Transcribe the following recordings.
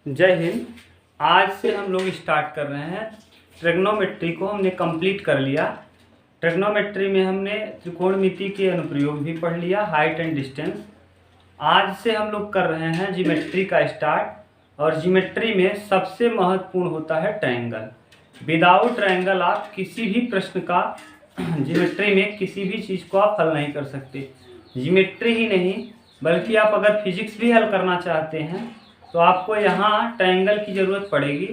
जय हिंद। आज से हम लोग स्टार्ट कर रहे हैं। ट्रिग्नोमेट्री को हमने कंप्लीट कर लिया। ट्रिग्नोमेट्री में हमने त्रिकोणमिति के अनुप्रयोग भी पढ़ लिया, हाइट एंड डिस्टेंस। आज से हम लोग कर रहे हैं ज्योमेट्री का स्टार्ट। और ज्योमेट्री में सबसे महत्वपूर्ण होता है ट्रायंगल। विदाउट ट्रायंगल आप किसी भी प्रश्न का ज्योमेट्री में किसी भी चीज़ को आप हल नहीं कर सकते। ज्योमेट्री ही नहीं बल्कि आप अगर फिजिक्स भी हल करना चाहते हैं तो आपको यहाँ ट्रायंगल की ज़रूरत पड़ेगी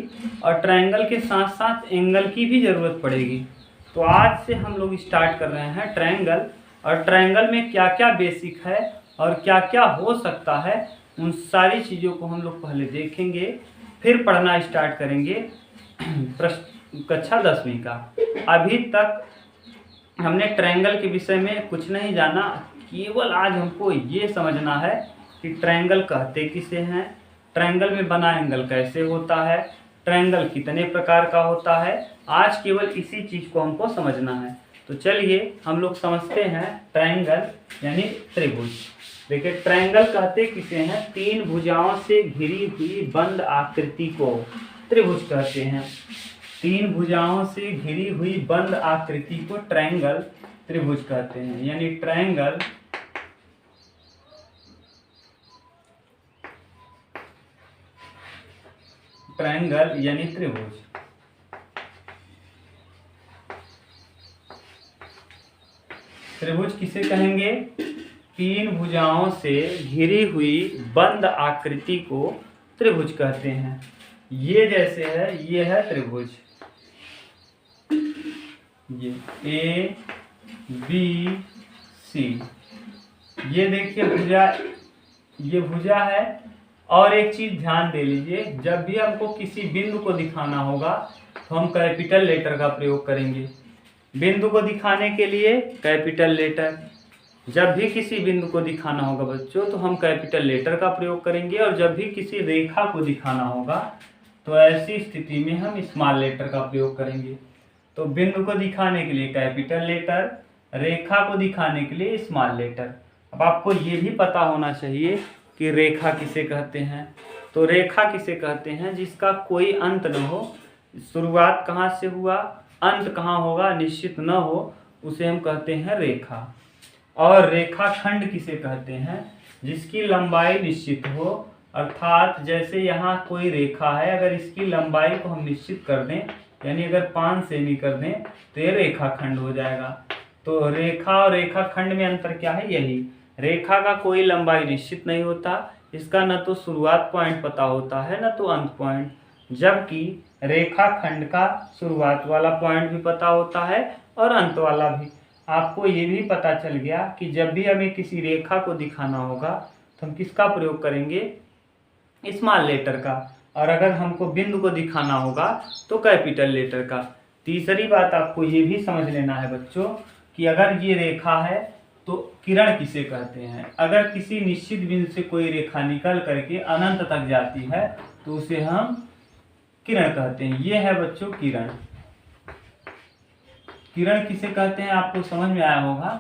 और ट्रायंगल के साथ साथ एंगल की भी ज़रूरत पड़ेगी। तो आज से हम लोग स्टार्ट कर रहे हैं ट्रायंगल। और ट्रायंगल में क्या क्या बेसिक है और क्या क्या हो सकता है, उन सारी चीज़ों को हम लोग पहले देखेंगे, फिर पढ़ना स्टार्ट करेंगे कक्षा 10वीं का। अभी तक हमने ट्रायंगल के विषय में कुछ नहीं जाना, केवल आज हमको ये समझना है कि ट्रायंगल कहते किसे हैं, ट्रायंगल में बना एंगल कैसे होता है, ट्रायंगल कितने प्रकार का होता है। आज केवल इसी चीज़ को हमको समझना है। तो चलिए हम लोग समझते हैं ट्रायंगल यानी त्रिभुज। देखिए ट्रायंगल कहते किसे हैं, तीन भुजाओं से घिरी हुई बंद आकृति को त्रिभुज कहते हैं। तीन भुजाओं से घिरी हुई बंद आकृति को ट्रायंगल त्रिभुज कहते हैं। यानी ट्रायंगल यानी त्रिभुज। त्रिभुज किसे कहेंगे, तीन भुजाओं से घिरी हुई बंद आकृति को त्रिभुज कहते हैं। ये जैसे है, ये है त्रिभुज, ये ए बी सी। ये देखिए भुजा, ये भुजा है। और एक चीज ध्यान दे लीजिए, जब भी हमको किसी बिंदु को दिखाना होगा तो हम कैपिटल लेटर का प्रयोग करेंगे। बिंदु को दिखाने के लिए कैपिटल लेटर। जब भी किसी बिंदु को दिखाना होगा बच्चों तो हम कैपिटल लेटर का प्रयोग करेंगे। और जब भी किसी रेखा को दिखाना होगा तो ऐसी स्थिति में हम स्मॉल लेटर का प्रयोग करेंगे। तो बिंदु को दिखाने के लिए कैपिटल लेटर, रेखा को दिखाने के लिए स्मॉल लेटर। अब आपको ये भी पता होना चाहिए कि रेखा किसे कहते हैं। तो रेखा किसे कहते हैं, जिसका कोई अंत न हो, शुरुआत कहाँ से हुआ अंत कहाँ होगा निश्चित न हो, उसे हम कहते हैं रेखा। और रेखाखंड किसे कहते हैं, जिसकी लंबाई निश्चित हो। अर्थात जैसे यहाँ कोई रेखा है, अगर इसकी लंबाई को हम निश्चित कर दें, यानी अगर 5 सेमी कर दें तो ये रेखाखंड हो जाएगा। तो रेखा और रेखाखंड में अंतर क्या है, यही। रेखा का कोई लंबाई निश्चित नहीं होता, इसका न तो शुरुआत पॉइंट पता होता है न तो अंत पॉइंट। जबकि रेखाखंड का शुरुआत वाला पॉइंट भी पता होता है और अंत वाला भी। आपको ये भी पता चल गया कि जब भी हमें किसी रेखा को दिखाना होगा तो हम किसका प्रयोग करेंगे, स्मॉल लेटर का। और अगर हमको बिंदु को दिखाना होगा तो कैपिटल लेटर का। तीसरी बात आपको ये भी समझ लेना है बच्चों कि अगर ये रेखा है तो किरण किसे कहते हैं। अगर किसी निश्चित बिंदु से कोई रेखा निकल करके अनंत तक जाती है तो उसे हम किरण कहते हैं। ये है बच्चों किरण। किरण किसे कहते हैं आपको समझ में आया होगा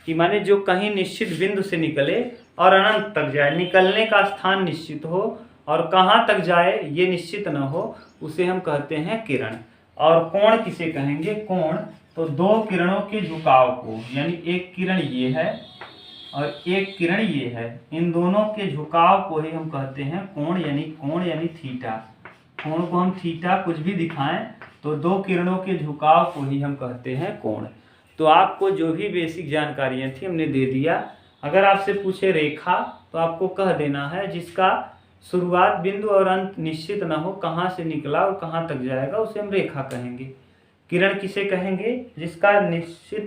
कि माने जो कहीं निश्चित बिंदु से निकले और अनंत तक जाए, निकलने का स्थान निश्चित हो और कहाँ तक जाए ये निश्चित न हो, उसे हम कहते हैं किरण। और कोण किसे कहेंगे, कोण तो दो किरणों के झुकाव को, यानी एक किरण ये है और एक किरण ये है, इन दोनों के झुकाव को ही हम कहते हैं कोण यानी थीटा। कोण को हम थीटा कुछ भी दिखाएं तो दो किरणों के झुकाव को ही हम कहते हैं कोण। तो आपको जो भी बेसिक जानकारियां थी हमने दे दिया। अगर आपसे पूछे रेखा तो आपको कह देना है जिसका शुरुआत बिंदु और अंत निश्चित न हो, कहाँ से निकला और कहाँ तक जाएगा, उसे हम रेखा कहेंगे। किरण किसे कहेंगे, जिसका निश्चित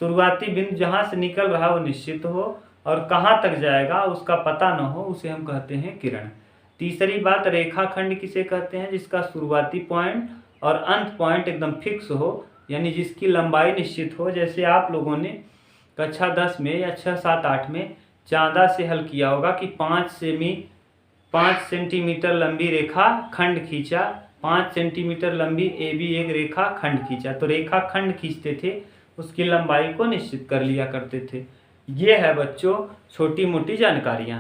शुरुआती बिंदु जहाँ से निकल रहा वो निश्चित हो और कहाँ तक जाएगा उसका पता न हो, उसे हम कहते हैं किरण। तीसरी बात, रेखाखंड किसे कहते हैं, जिसका शुरुआती पॉइंट और अंत पॉइंट एकदम फिक्स हो, यानी जिसकी लंबाई निश्चित हो। जैसे आप लोगों ने कक्षा 10 में या 6, 7, 8 में चांदा से हल किया होगा कि 5 सेंटीमीटर लंबी रेखा खंड खींचा, 5 सेंटीमीटर लंबी AB एक रेखा खंड खींचा। तो रेखा खंड खींचते थे, उसकी लंबाई को निश्चित कर लिया करते थे। ये है बच्चों छोटी मोटी जानकारियाँ।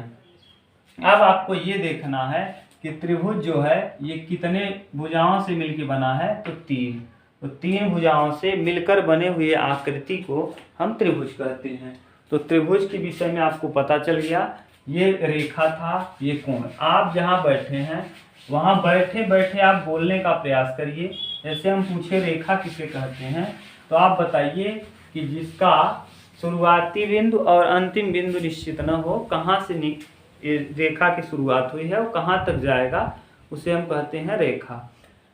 अब आपको ये देखना है कि कि त्रिभुज जो है ये कितने भुजाओं से मिलकर बना है, तो 3। तो 3 भुजाओं से मिलकर बने हुए आकृति को हम त्रिभुज कहते हैं। तो त्रिभुज के विषय में आपको पता चल गया। ये रेखा था, ये कोण। आप जहाँ बैठे हैं वहाँ बैठे बैठे आप बोलने का प्रयास करिए। जैसे हम पूछे रेखा किसे कहते हैं, तो आप बताइए कि जिसका शुरुआती बिंदु और अंतिम बिंदु निश्चित न हो, कहाँ से रेखा की शुरुआत हुई है और कहाँ तक जाएगा, उसे हम कहते हैं रेखा।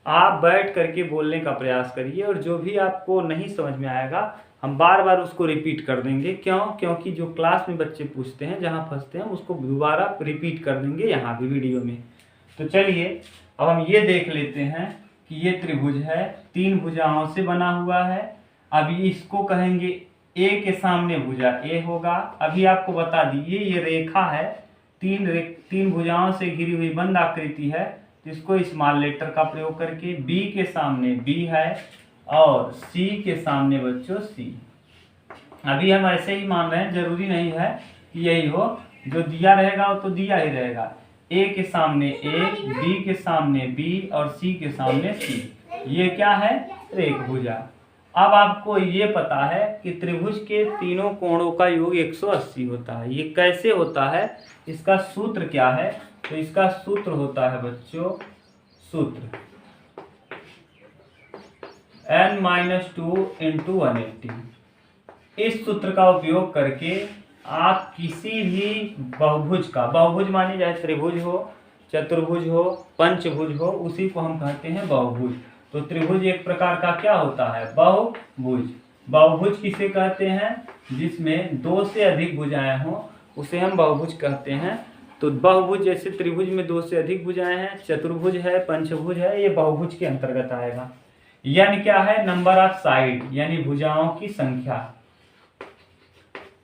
आप बैठ करके बोलने का प्रयास करिए और जो भी आपको नहीं समझ में आएगा हम बार बार उसको रिपीट कर देंगे। क्यों? क्योंकि जो क्लास में बच्चे पूछते हैं, जहाँ फंसते हैं, उसको दोबारा रिपीट कर देंगे यहाँ भी वीडियो में। तो चलिए अब हम ये देख लेते हैं कि ये त्रिभुज है, 3 भुजाओं से बना हुआ है। अभी इसको कहेंगे ए के सामने भुजा ए होगा। अभी आपको बता दिए ये रेखा है, 3 भुजाओं से घिरी हुई बंद आकृति है, जिसको स्मॉल लेटर का प्रयोग करके बी के सामने बी है और सी के सामने बच्चों सी। अभी हम ऐसे ही मान रहे हैं, जरूरी नहीं है कि यही हो, जो दिया रहेगा वो तो दिया ही रहेगा। ए के सामने ए, बी के सामने बी और सी के सामने सी। ये क्या है? रेखभुजा। अब आपको ये पता है कि त्रिभुज के तीनों कोणों का योग 180 होता है। ये कैसे होता है, इसका सूत्र क्या है? तो इसका सूत्र होता है बच्चों, सूत्र n-2 × 180। इस सूत्र का उपयोग करके आप किसी भी बहुभुज का, बहुभुज माने चाहे त्रिभुज हो, चतुर्भुज हो, पंचभुज हो, उसी को हम कहते हैं बहुभुज। तो त्रिभुज एक प्रकार का क्या होता है? बहुभुज। बहुभुज किसे कहते हैं? जिसमें 2 से अधिक भुजाएं हों, उसे हम बहुभुज कहते हैं। तो बहुभुज जैसे त्रिभुज में 2 से अधिक भुजाएं हैं, चतुर्भुज है, पंचभुज है, ये बहुभुज के अंतर्गत आएगा। यानी क्या है? नंबर ऑफ साइड, यानी भुजाओं की संख्या।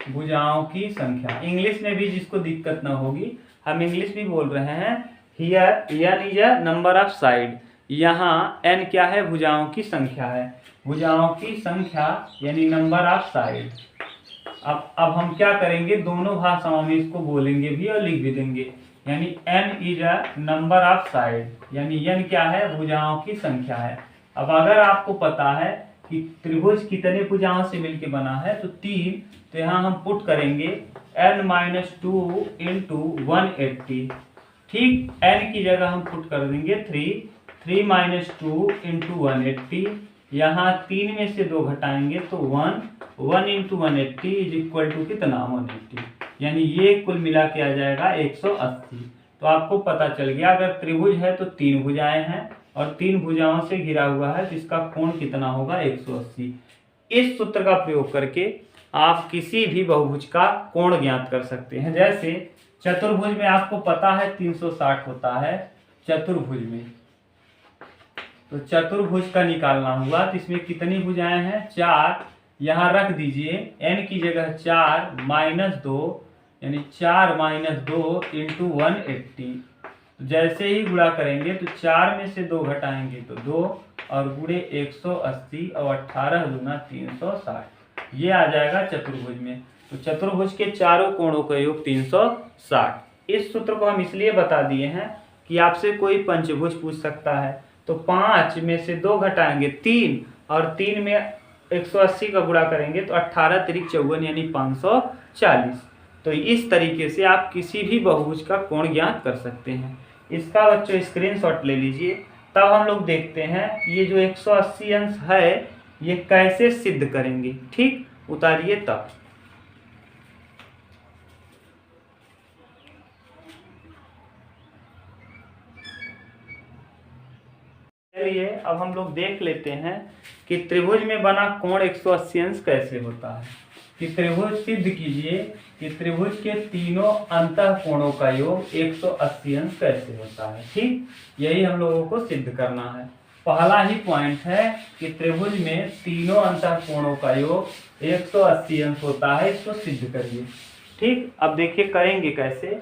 भुजाओं की संख्या। इंग्लिश में भी जिसको दिक्कत ना होगी, हम इंग्लिश भी बोल रहे हैं। Here n is a number of side. यहाँ n क्या है? भुजाओं की संख्या है। भुजाओं की संख्या यानी नंबर ऑफ साइड। अब हम क्या करेंगे, दोनों भाषाओं में इसको बोलेंगे भी और लिख भी देंगे। यानी n is a number of side, यानी n क्या है? भुजाओं की संख्या है। अब अगर आपको पता है कि त्रिभुज कितने भुजाओं से मिलकर बना है, तो 3, तो यहाँ हम पुट करेंगे n-2 × 180। ठीक, n की जगह हम पुट कर देंगे 3 - 2 × 180। यहाँ 3 में से 2 घटाएंगे तो 1 × 180 = कितना? 180। यानी ये कुल मिला के आ जाएगा 180। तो आपको पता चल गया, अगर त्रिभुज है तो 3 भुजाएं हैं और 3 भुजाओं से घिरा हुआ है, जिसका कोण कितना होगा? 180। इस सूत्र का प्रयोग करके आप किसी भी बहुभुज का कोण ज्ञात कर सकते हैं। जैसे चतुर्भुज में आपको पता है 360 होता है चतुर्भुज में। तो चतुर्भुज का निकालना हुआ तो इसमें कितनी भुजाएं हैं? 4। यहाँ रख दीजिए, n की जगह 4 - 2, यानी 4 - 2 × 180। जैसे ही गुणा करेंगे तो 4 में से 2 घटाएंगे तो 2 और गुणे 180 और 18 दूना 360। ये आ जाएगा चतुर्भुज में। तो चतुर्भुज के चारों कोणों का योग 360। इस सूत्र को हम इसलिए बता दिए हैं कि आपसे कोई पंचभुज पूछ सकता है। तो 5 में से 2 घटाएंगे 3 और 3 में 180 का गुणा करेंगे तो 18 × 3 = 54 यानी 540। तो इस तरीके से आप किसी भी बहुभुज का कोण ज्ञात कर सकते हैं। इसका बच्चों स्क्रीनशॉट ले लीजिए। तब हम लोग देखते हैं ये जो 180 अंश है ये कैसे सिद्ध करेंगे। ठीक, उतारिए तब। चलिए अब हम लोग देख लेते हैं कि त्रिभुज में बना कोण 180 अंश कैसे होता है। कि त्रिभुज सिद्ध कीजिए कि त्रिभुज के तीनों अंतः कोणों का योग 180 अंश कैसे होता है। ठीक, यही हम लोगों को सिद्ध करना है। पहला ही पॉइंट है कि त्रिभुज में तीनों अंतः कोणों का योग 180 अंश होता है। इसको सिद्ध करिए। ठीक, अब देखिए करेंगे कैसे।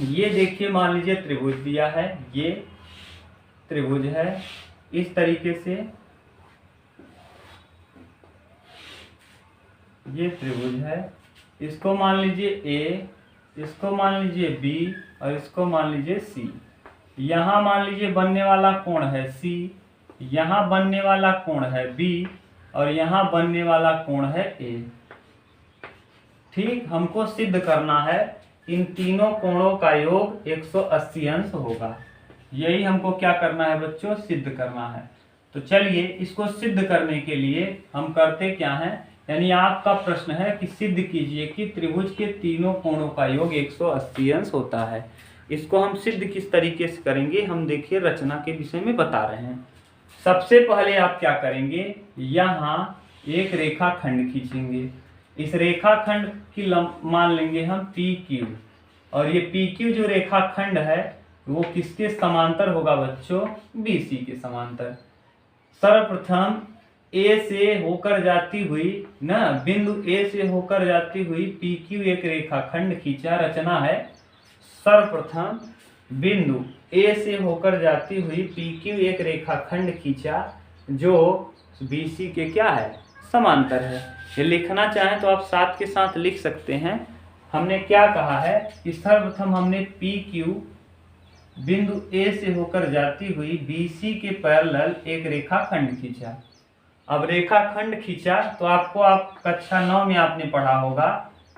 ये देखिए, मान लीजिए त्रिभुज दिया है, ये त्रिभुज है इस तरीके से, ये त्रिभुज है। इसको मान लीजिए A, इसको मान लीजिए B और इसको मान लीजिए C। यहाँ मान लीजिए बनने वाला कोण है सी, यहाँ बनने वाला कोण है बी, और यहाँ बनने वाला कोण है ए। ठीक, हमको सिद्ध करना है इन तीनों कोणों का योग 180 अंश होगा। यही हमको क्या करना है बच्चों, सिद्ध करना है। तो चलिए इसको सिद्ध करने के लिए हम करते क्या है, यानी आपका प्रश्न है कि सिद्ध कीजिए कि त्रिभुज के तीनों कोणों का योग 180 अंश होता है। इसको हम सिद्ध किस तरीके से करेंगे, हम देखिए रचना के विषय में बता रहे हैं। सबसे पहले आप क्या करेंगे, यहाँ एक रेखाखंड खींचेंगे। इस रेखाखंड की मान लेंगे हम पी क्यू, और ये पी क्यू जो रेखाखंड है वो किसके समांतर होगा बच्चों, बी सी के समांतर। सर्वप्रथम ए से होकर जाती हुई ना, बिंदु ए से होकर जाती हुई पी क्यू एक रेखाखंड खींचा। रचना है सर्वप्रथम बिंदु ए से होकर जाती हुई पी क्यू एक रेखाखंड खींचा जो बी सी के क्या है, समांतर है। ये लिखना चाहें तो आप साथ के साथ लिख सकते हैं। हमने क्या कहा है कि सर्वप्रथम हमने पी क्यू बिंदु ए से होकर जाती हुई बी सी के पैरेलल एक रेखाखंड खींचा। अब रेखाखंड खींचा तो आपको आप कक्षा 9 में आपने पढ़ा होगा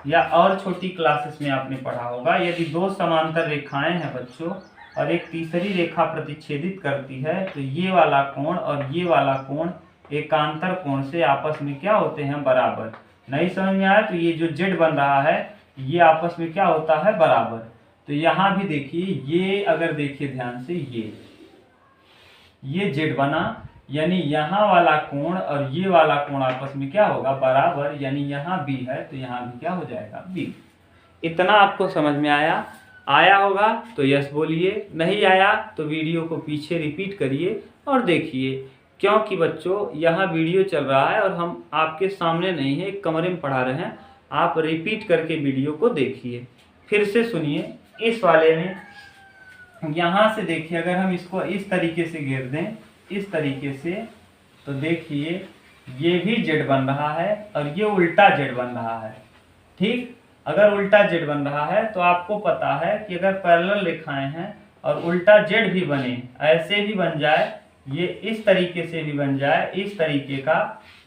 या और छोटी क्लासेस में आपने पढ़ा होगा, यदि दो समांतर रेखाएं हैं बच्चों और एक तीसरी रेखा प्रतिच्छेदित करती है तो ये वाला कोण और ये वाला कोण एकांतर कोण से आपस में क्या होते हैं, बराबर। नहीं समझ में आया तो ये जो जेड बन रहा है ये आपस में क्या होता है, बराबर। तो यहाँ भी देखिए, ये अगर देखिए ध्यान से, ये जेड बना, यानी यहाँ वाला कोण और ये वाला कोण आपस में क्या होगा, बराबर। यानी यहाँ बी है तो यहाँ भी क्या हो जाएगा, बी। इतना आपको समझ में आया? आया होगा तो यस बोलिए, नहीं आया तो वीडियो को पीछे रिपीट करिए और देखिए, क्योंकि बच्चों यहाँ वीडियो चल रहा है और हम आपके सामने नहीं है, एक कमरे में पढ़ा रहे हैं। आप रिपीट करके वीडियो को देखिए, फिर से सुनिए। इस वाले में यहाँ से देखिए, अगर हम इसको इस तरीके से घेर दें, इस तरीके से, तो देखिए ये भी जेड बन रहा है और ये उल्टा जेड बन रहा है। ठीक, अगर उल्टा जेड बन रहा है तो आपको पता है कि अगर पैरेलल रेखाएं हैं और उल्टा जेड भी बने, ऐसे भी बन जाए, ये इस तरीके से भी बन जाए, इस तरीके का,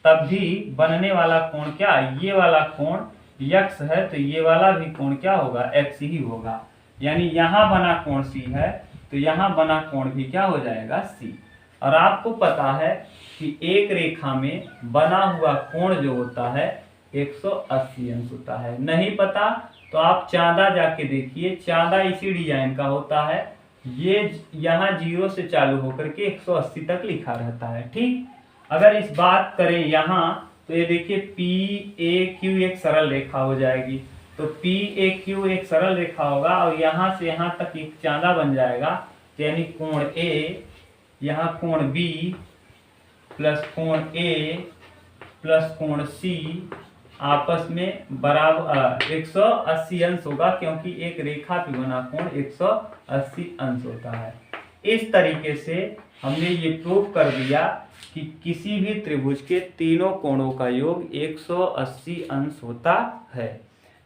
तब भी बनने वाला कोण क्या, ये वाला कोण यक्स है तो ये वाला भी कोण क्या होगा, एक्स ही होगा। यानी यहाँ बना कोण सी है तो यहाँ बना कोण भी क्या हो जाएगा, सी। और आपको पता है कि एक रेखा में बना हुआ कोण जो होता है 180 अंश होता है। नहीं पता तो आप चांदा जाके देखिए, चांदा इसी डिजाइन का होता है। ये यहाँ 0 से चालू होकर के 180 तक लिखा रहता है। ठीक, अगर इस बात करें यहाँ तो ये देखिए पी ए क्यू एक सरल रेखा हो जाएगी। तो पी ए क्यू एक सरल रेखा होगा और यहाँ से यहाँ तक एक चांदा बन जाएगा, यानी कोण ए, यहाँ कोण बी प्लस कोण ए प्लस कोण सी आपस में बराबर 180 अंश होगा, क्योंकि एक रेखा पे बना कोण 180 अंश होता है। इस तरीके से हमने ये प्रूव कर दिया कि किसी भी त्रिभुज के तीनों कोणों का योग 180 अंश होता है।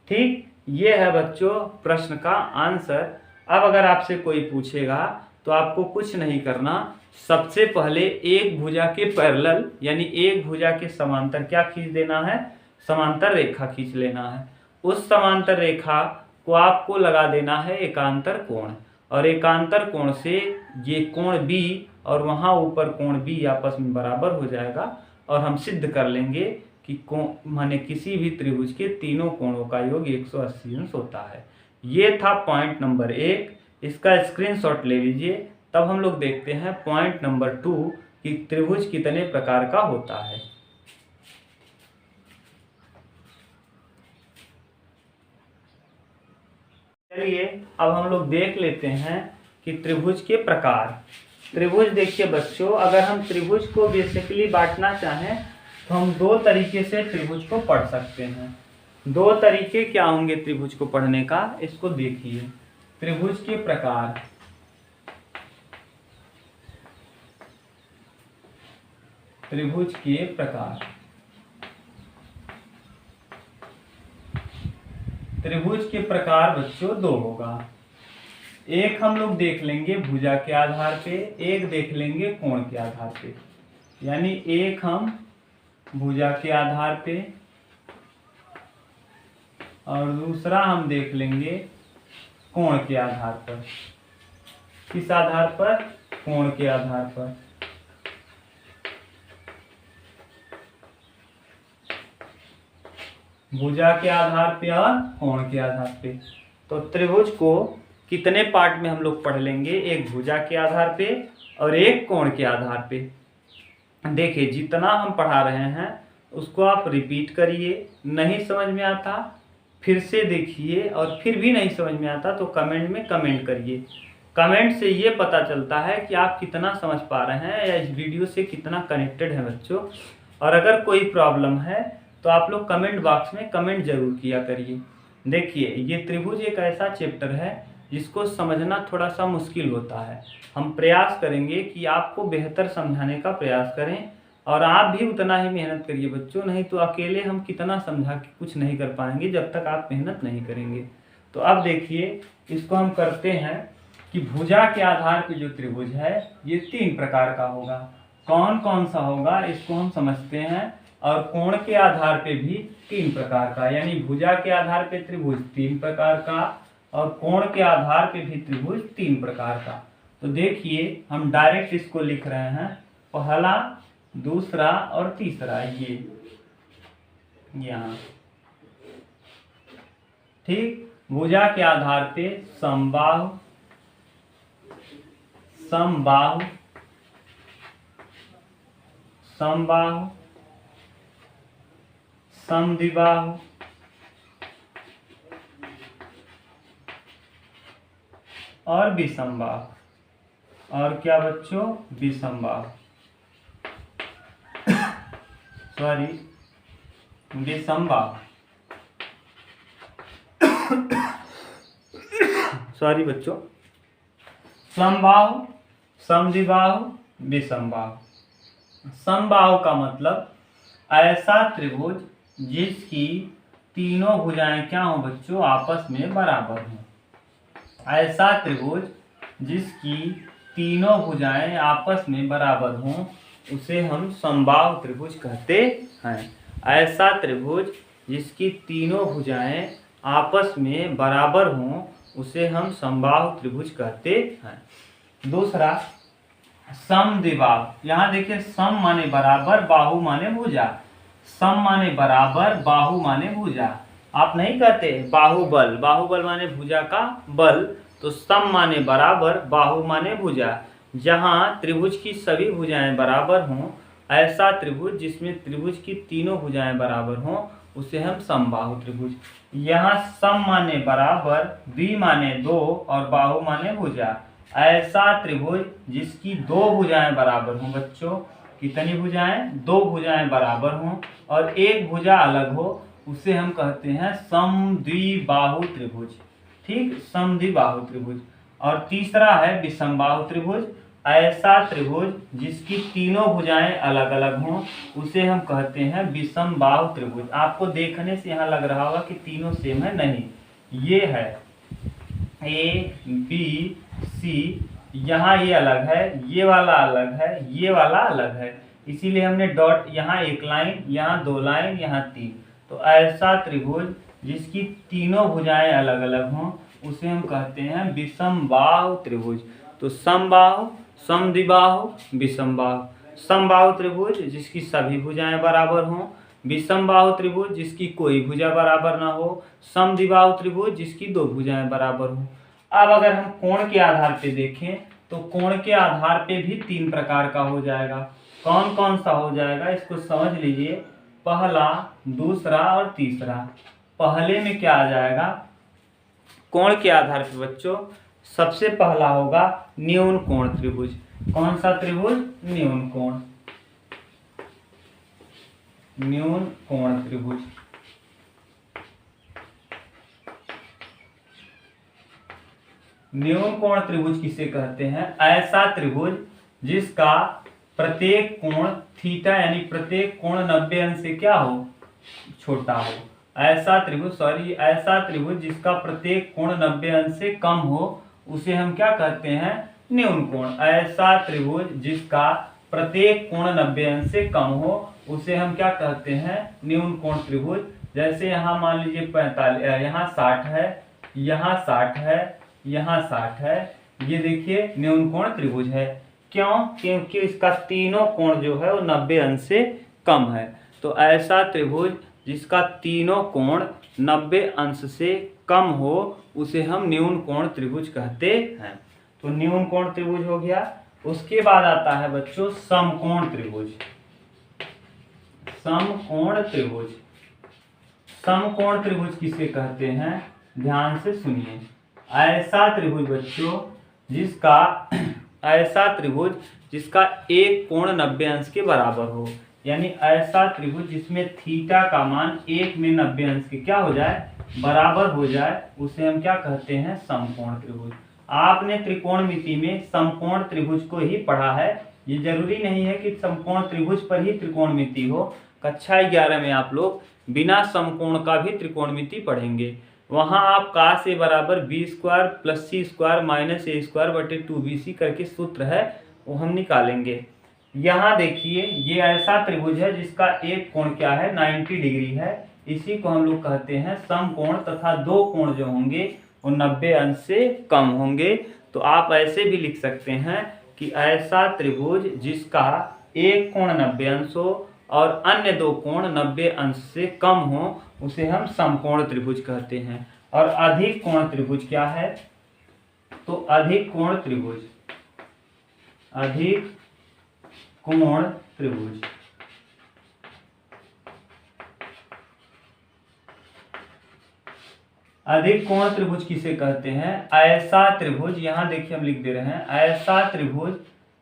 ठीक, ये है बच्चों प्रश्न का आंसर। अब अगर आपसे कोई पूछेगा तो आपको कुछ नहीं करना, सबसे पहले एक भुजा के पैरेलल यानी एक भुजा के समांतर क्या खींच देना है, समांतर रेखा खींच लेना है। उस समांतर रेखा को आपको लगा देना है एकांतर कोण, और एकांतर कोण से ये कोण बी और वहाँ ऊपर कोण बी आपस में बराबर हो जाएगा और हम सिद्ध कर लेंगे कि कोण माने किसी भी त्रिभुज के तीनों कोणों का योग 180 अंश होता है। ये था पॉइंट नंबर 1, इसका स्क्रीनशॉट ले लीजिए। तब हम लोग देखते हैं पॉइंट नंबर 2 कि त्रिभुज कितने प्रकार का होता है। चलिए अब हम लोग देख लेते हैं कि त्रिभुज के प्रकार। त्रिभुज देखिए बच्चों, अगर हम त्रिभुज को बेसिकली बांटना चाहें तो हम दो तरीके से त्रिभुज को पढ़ सकते हैं। दो तरीके क्या होंगे त्रिभुज को पढ़ने का, इसको देखिए। त्रिभुज के प्रकार, त्रिभुज के प्रकार, त्रिभुज के प्रकार बच्चों दो होगा। एक हम लोग देख लेंगे भुजा के आधार पे, एक देख लेंगे कोण के आधार पे। यानी एक हम भुजा के आधार पे और दूसरा हम देख लेंगे कोण के आधार पर। किस आधार पर? कोण के आधार पर। भुजा के आधार पे और कोण के आधार पे। तो त्रिभुज को कितने पार्ट में हम लोग पढ़ लेंगे? एक भुजा के आधार पे और एक कोण के आधार पे। देखिए जितना हम पढ़ा रहे हैं उसको आप रिपीट करिए। नहीं समझ में आता फिर से देखिए, और फिर भी नहीं समझ में आता तो कमेंट में कमेंट करिए। कमेंट से ये पता चलता है कि आप कितना समझ पा रहे हैं या इस वीडियो से कितना कनेक्टेड है बच्चों। और अगर कोई प्रॉब्लम है तो आप लोग कमेंट बॉक्स में कमेंट जरूर किया करिए। देखिए ये त्रिभुज एक ऐसा चैप्टर है जिसको समझना थोड़ा सा मुश्किल होता है। हम प्रयास करेंगे कि आपको बेहतर समझाने का प्रयास करें, और आप भी उतना ही मेहनत करिए बच्चों। नहीं तो अकेले हम कितना समझा के कुछ नहीं कर पाएंगे जब तक आप मेहनत नहीं करेंगे। तो अब देखिए इसको हम करते हैं कि भुजा के आधार पे जो त्रिभुज है ये 3 प्रकार का होगा। कौन कौन सा होगा इसको हम समझते हैं। और कोण के आधार पे भी 3 प्रकार का, यानी भुजा के आधार पे त्रिभुज 3 प्रकार का और कोण के आधार पे भी त्रिभुज 3 प्रकार का। तो देखिए हम डायरेक्ट इसको लिख रहे हैं, पहला, दूसरा और तीसरा, ये यहाँ। ठीक, भुजा के आधार पे समबाहु, समबाहु, समबाहु, समद्विबाहु और विषमबाहु। और क्या बच्चों? विषमबाहु, सॉरी विषमबाहु, सॉरी बच्चों, समबाहु, समद्विबाहु, विषमबाहु। समबाहु का मतलब ऐसा त्रिभुज जिसकी तीनों भुजाएं क्या हो बच्चों? आपस में बराबर हों। ऐसा त्रिभुज जिसकी तीनों भुजाएं आपस में बराबर हों उसे हम समबाहु त्रिभुज कहते हैं। ऐसा त्रिभुज जिसकी तीनों भुजाएं आपस में बराबर हों उसे हम समबाहु त्रिभुज कहते हैं। दूसरा समद्विबाहु। यहाँ देखिए सम माने बराबर, बाहु माने भुजा। सम माने बराबर, बाहु माने भुजा। आप नहीं कहते बाहुबल, बाहुबल माने भुजा का बल। तो सम माने बराबर, बाहु माने भुजा। जहाँ त्रिभुज की सभी भुजाएं बराबर हों, ऐसा त्रिभुज जिसमें त्रिभुज की तीनों भुजाएं बराबर हों उसे हम समबाहु त्रिभुज। यहाँ सम माने बराबर, द्वि माने 2 और बाहु माने भुजा। ऐसा त्रिभुज जिसकी 2 भुजाएं बराबर हों बच्चों। कितनी भुजाएं? 2 भुजाएं बराबर हों और एक भुजा अलग हो उसे हम कहते हैं समद्विबाहु त्रिभुज। ठीक, समद्विबाहु त्रिभुज। और तीसरा है विषमबाहु त्रिभुज। ऐसा त्रिभुज जिसकी तीनों भुजाएं अलग अलग हों उसे हम कहते हैं विषमबाहु त्रिभुज। आपको देखने से यहाँ लग रहा होगा कि तीनों सेम है, नहीं, ये है ए बी सी, यहाँ ये अलग है, ये वाला अलग है, ये वाला अलग है, इसीलिए हमने डॉट, यहाँ 1 लाइन, यहाँ 2 लाइन, यहाँ 3। तो ऐसा त्रिभुज जिसकी तीनों भुजाएं अलग अलग हों उसे हम कहते हैं विषमबाहु त्रिभुज। तो समबाहु, समद्विबाहु, विषमबाहु। समबाहु त्रिभुज जिसकी सभी भुजाएं बराबर हों, विषमबाहु त्रिभुज जिसकी कोई भुजा बराबर ना हो, समद्विबाहु त्रिभुज जिसकी 2 भुजाएं बराबर हो। अब अगर हम कोण के आधार पे देखें तो कोण के आधार पे भी 3 प्रकार का हो जाएगा। कौन कौन सा हो जाएगा इसको समझ लीजिए, पहला, दूसरा और तीसरा। पहले में क्या आ जाएगा? कोण के आधार पे बच्चों सबसे पहला होगा न्यून कोण त्रिभुज। कौन सा त्रिभुज? न्यून कोण, न्यून कोण त्रिभुज। न्यून कोण त्रिभुज किसे कहते हैं? ऐसा त्रिभुज जिसका प्रत्येक कोण थीटा यानी प्रत्येक कोण 90 अंश से क्या हो? छोटा हो। ऐसा त्रिभुज, सॉरी, ऐसा त्रिभुज जिसका प्रत्येक कोण 90 अंश से कम हो उसे हम क्या कहते हैं, न्यून कोण। ऐसा त्रिभुज जिसका प्रत्येक कोण 90 अंश से कम हो उसे हम क्या कहते हैं, न्यून कोण त्रिभुज। जैसे यहाँ मान लीजिए 45, यहाँ 60 है, यहाँ 60 है, यहाँ 60 है, ये देखिए न्यून कोण त्रिभुज है। क्यों? क्योंकि इसका तीनों कोण जो है वो 90 अंश से कम है। तो ऐसा त्रिभुज जिसका तीनों कोण 90 अंश से कम हो उसे हम न्यून कोण त्रिभुज कहते हैं। तो न्यून कोण त्रिभुज हो गया। उसके बाद आता है बच्चों समकोण त्रिभुज। समकोण त्रिभुज, समकोण त्रिभुज किसे कहते हैं, ध्यान से सुनिए। ऐसा त्रिभुज बच्चों जिसका ऐसा त्रिभुज जिसका एक कोण 90 अंश के बराबर हो, यानी ऐसा त्रिभुज जिसमें थीटा का मान 1 में 90 अंश के क्या हो जाए, बराबर हो जाए, उसे हम क्या कहते हैं, समकोण त्रिभुज। आपने त्रिकोणमिति में समकोण त्रिभुज को ही पढ़ा है, ये जरूरी नहीं है कि समकोण त्रिभुज पर ही त्रिकोणमिति हो। कक्षा 11 में आप लोग बिना समकोण का भी त्रिकोणमिति पढ़ेंगे। वहां आप का से बराबर b² + c² - a² / 2bc करके सूत्र है वो हम निकालेंगे। यहाँ देखिए ये ऐसा त्रिभुज है जिसका एक कोण क्या है, 90 डिग्री है। इसी को हम लोग कहते हैं समकोण, तथा दो कोण जो होंगे वो 90 अंश से कम होंगे। तो आप ऐसे भी लिख सकते हैं कि ऐसा त्रिभुज जिसका एक कोण 90 अंश हो और अन्य दो कोण 90 अंश से कम हो उसे हम समकोण त्रिभुज कहते हैं। और अधिक कोण त्रिभुज क्या है, तो अधिक कोण त्रिभुज, अधिक कोण त्रिभुज अधिक कोण त्रिभुज किसे कहते हैं, ऐसा त्रिभुज, यहां देखिए हम लिख दे रहे हैं, ऐसा त्रिभुज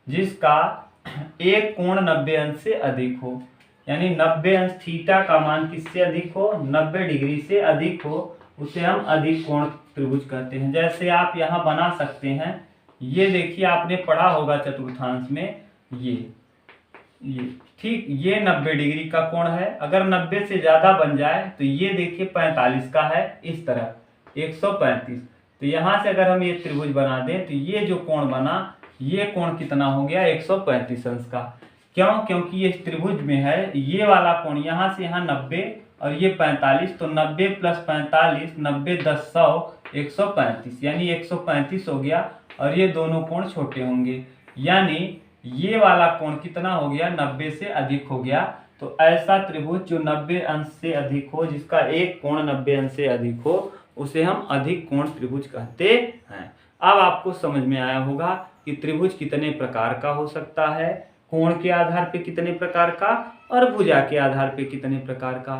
जिसका एक कोण 90 अंश से अधिक हो, यानी 90 अंश थीटा का मान किससे अधिक हो, 90 डिग्री से अधिक हो, उसे हम अधिक कोण त्रिभुज कहते हैं। जैसे आप यहाँ बना सकते हैं, ये देखिए आपने पढ़ा होगा चतुर्थांश में, ये ठीक, ये 90 डिग्री का कोण है। अगर 90 से ज्यादा बन जाए तो ये देखिए 45 का है, इस तरह 135। तो यहाँ से अगर हम ये त्रिभुज बना दें तो ये जो कोण बना, ये कोण कितना हो गया, 135 अंश का। क्यों? क्योंकि ये त्रिभुज में है, ये वाला कोण यहाँ से यहाँ 90 और ये 45, तो 90 + 45, 90 × 10 100, 135, यानी 135 हो गया। और ये दोनों कोण छोटे होंगे, यानी ये वाला कोण कितना हो गया, 90 से अधिक हो गया। तो ऐसा त्रिभुज जो 90 अंश से अधिक हो, जिसका एक कोण 90 अंश से अधिक हो, उसे हम अधिक कोण त्रिभुज कहते हैं। अब आपको समझ में आया होगा कि त्रिभुज कितने प्रकार का हो सकता है, कोण के आधार पे कितने प्रकार का और भुजा के आधार पे कितने प्रकार का।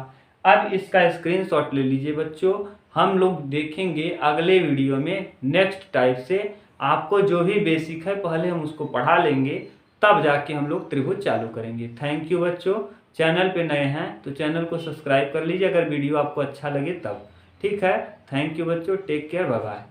अब इसका स्क्रीनशॉट ले लीजिए बच्चों, हम लोग देखेंगे अगले वीडियो में नेक्स्ट टाइप से। आपको जो भी बेसिक है पहले हम उसको पढ़ा लेंगे, तब जाके हम लोग त्रिभुज चालू करेंगे। थैंक यू बच्चों। चैनल पे नए हैं तो चैनल को सब्सक्राइब कर लीजिए अगर वीडियो आपको अच्छा लगे तब। ठीक है, थैंक यू बच्चों, टेक केयर, बाय बाय।